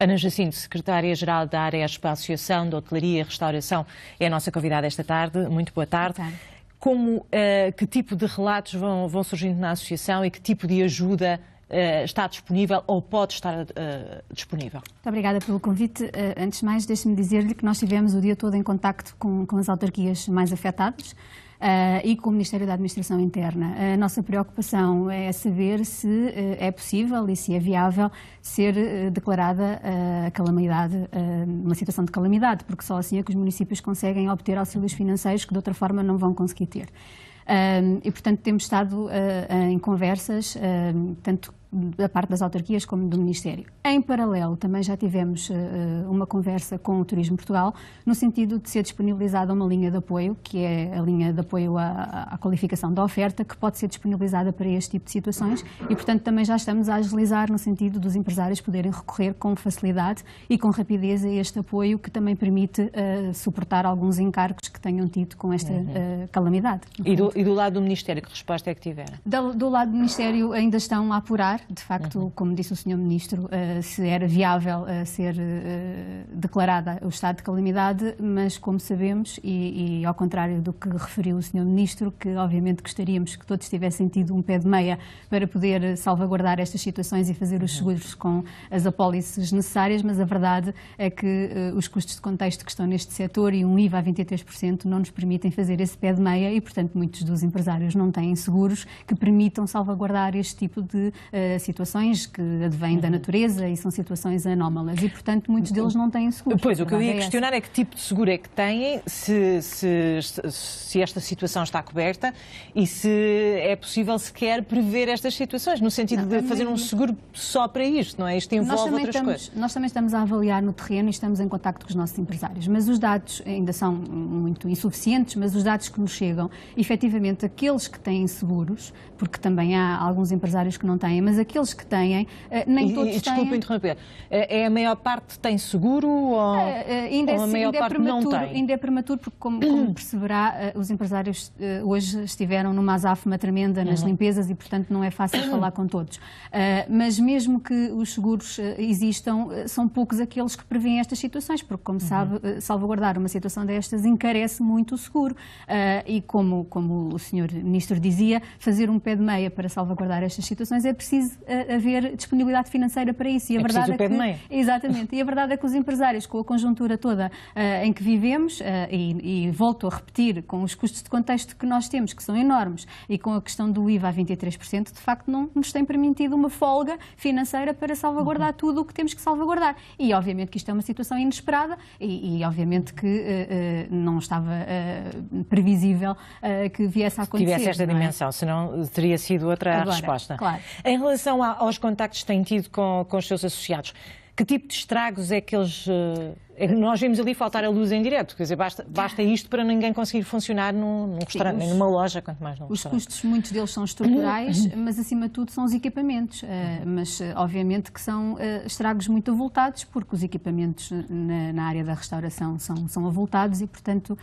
Ana Jacinto, secretária-geral da Aresp, a Associação de Hotelaria e Restauração, é a nossa convidada esta tarde. Muito boa tarde. Que tipo de relatos vão surgindo na Associação e que tipo de ajuda está disponível ou pode estar disponível? Muito obrigada pelo convite. Antes de mais, deixe-me dizer-lhe que nós tivemos o dia todo em contacto com as autarquias mais afetadas e com o Ministério da Administração Interna. A nossa preocupação é saber se é possível e se é viável ser declarada a calamidade, uma situação de calamidade, porque só assim é que os municípios conseguem obter auxílios financeiros que de outra forma não vão conseguir ter. E, portanto, temos estado em conversas, tanto da parte das autarquias como do Ministério. Em paralelo, também já tivemos uma conversa com o Turismo Portugal, no sentido de ser disponibilizada uma linha de apoio, que é a linha de apoio à qualificação da oferta, que pode ser disponibilizada para este tipo de situações e, portanto, também já estamos a agilizar no sentido dos empresários poderem recorrer com facilidade e com rapidez a este apoio, que também permite suportar alguns encargos que tenham tido com esta calamidade. E do lado do Ministério, que resposta é que tiveram? Do lado do Ministério ainda estão a apurar, de facto, como disse o Sr. Ministro, se era viável ser declarada o estado de calamidade, mas como sabemos, e ao contrário do que referiu o Sr. Ministro, que obviamente gostaríamos que todos tivessem tido um pé de meia para poder salvaguardar estas situações e fazer os seguros com as apólices necessárias, mas a verdade é que os custos de contexto que estão neste setor e um IVA a 23% não nos permitem fazer esse pé de meia e, portanto, muitos dos empresários não têm seguros que permitam salvaguardar este tipo de situações que advêm da natureza e são situações anómalas e, portanto, muitos deles não têm seguros. Pois, o que eu ia questionar é que tipo de seguro é que têm, se esta situação está coberta e se é possível sequer prever estas situações, no sentido de fazer um seguro só para isto, não é? Isto envolve outras coisas. Nós também estamos a avaliar no terreno e estamos em contacto com os nossos empresários, mas os dados ainda são muito insuficientes, mas os dados que nos chegam, efetivamente, aqueles que têm seguros, porque também há alguns empresários que não têm, mas aqueles que têm, nem todos têm. Desculpe interromper, é a maior parte tem seguro ou a maior parte não tem? Ainda é prematuro, porque como perceberá, os empresários hoje estiveram numa azáfama tremenda nas limpezas e, portanto, não é fácil falar com todos. Mas mesmo que os seguros existam, são poucos aqueles que prevêem estas situações, porque, como sabe, salvaguardar uma situação destas encarece muito o seguro. E como o Sr. Ministro dizia, fazer um pé de meia para salvaguardar estas situações é preciso haver disponibilidade financeira para isso. E a verdade é que, exatamente. E a verdade é que os empresários, com a conjuntura toda em que vivemos, e volto a repetir, com os custos de contexto que nós temos, que são enormes, e com a questão do IVA a 23%, de facto não nos tem permitido uma folga financeira para salvaguardar tudo o que temos que salvaguardar. E obviamente que isto é uma situação inesperada e obviamente que não estava previsível que viesse a acontecer. Tivesse esta dimensão, senão teria sido outra a resposta. Claro. Em relação aos contactos que têm tido com os seus associados, que tipo de estragos é que eles... Nós vimos ali faltar a luz em direto, quer dizer, basta isto para ninguém conseguir funcionar num restaurante, nem numa loja, quanto mais num restaurante. Os custos, muitos deles são estruturais, mas acima de tudo são os equipamentos. Mas obviamente que são estragos muito avultados, porque os equipamentos na área da restauração são avultados e, portanto,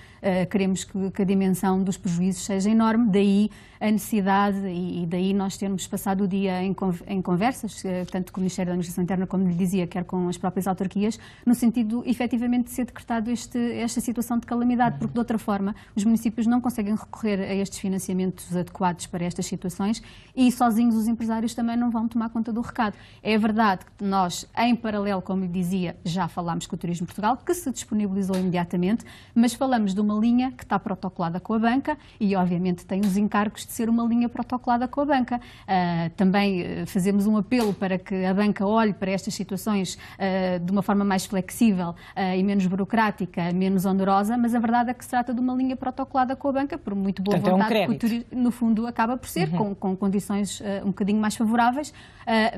queremos que a dimensão dos prejuízos seja enorme, daí a necessidade e daí nós termos passado o dia em conversas, tanto com o Ministério da Administração Interna, como lhe dizia, quer com as próprias autarquias, no sentido, efetivamente, de ser decretado esta situação de calamidade, porque de outra forma os municípios não conseguem recorrer a estes financiamentos adequados para estas situações e sozinhos os empresários também não vão tomar conta do recado. É verdade que nós, em paralelo, como lhe dizia, já falámos com o Turismo Portugal, que se disponibilizou imediatamente, mas falamos de uma linha que está protocolada com a banca e, obviamente, tem os encargos de ser uma linha protocolada com a banca. Também fazemos um apelo para que a banca olhe para estas situações de uma forma mais flexível e menos burocrática, menos onerosa, mas a verdade é que se trata de uma linha protocolada com a banca, por muito boa vontade, que o turismo, no fundo, acaba por ser, com condições um bocadinho mais favoráveis,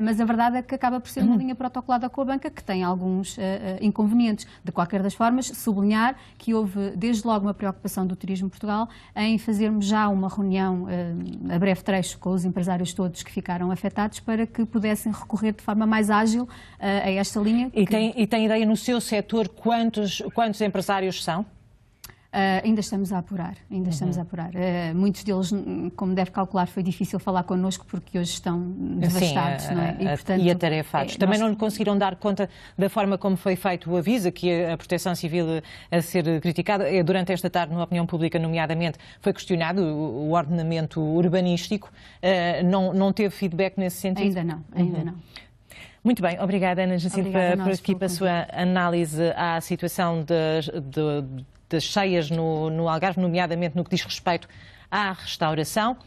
mas a verdade é que acaba por ser uma linha protocolada com a banca que tem alguns inconvenientes. De qualquer das formas, sublinhar que houve, desde logo, uma preocupação do Turismo Portugal em fazermos já uma reunião a breve trecho com os empresários todos que ficaram afetados para que pudessem recorrer de forma mais ágil a esta linha. E tem ideia no seu setor quantos empresários são? Ainda estamos a apurar, muitos deles, como deve calcular, foi difícil falar connosco porque hoje estão devastados, não é? E atarefados. Também não conseguiram dar conta da forma como foi feito o aviso, aqui a Proteção Civil a ser criticada. Durante esta tarde, na opinião pública, nomeadamente, foi questionado o ordenamento urbanístico. Não teve feedback nesse sentido? Ainda não. Muito bem, obrigada, Ana Jacinto, por aqui, para a sua análise à situação das cheias no Algarve, nomeadamente no que diz respeito à restauração.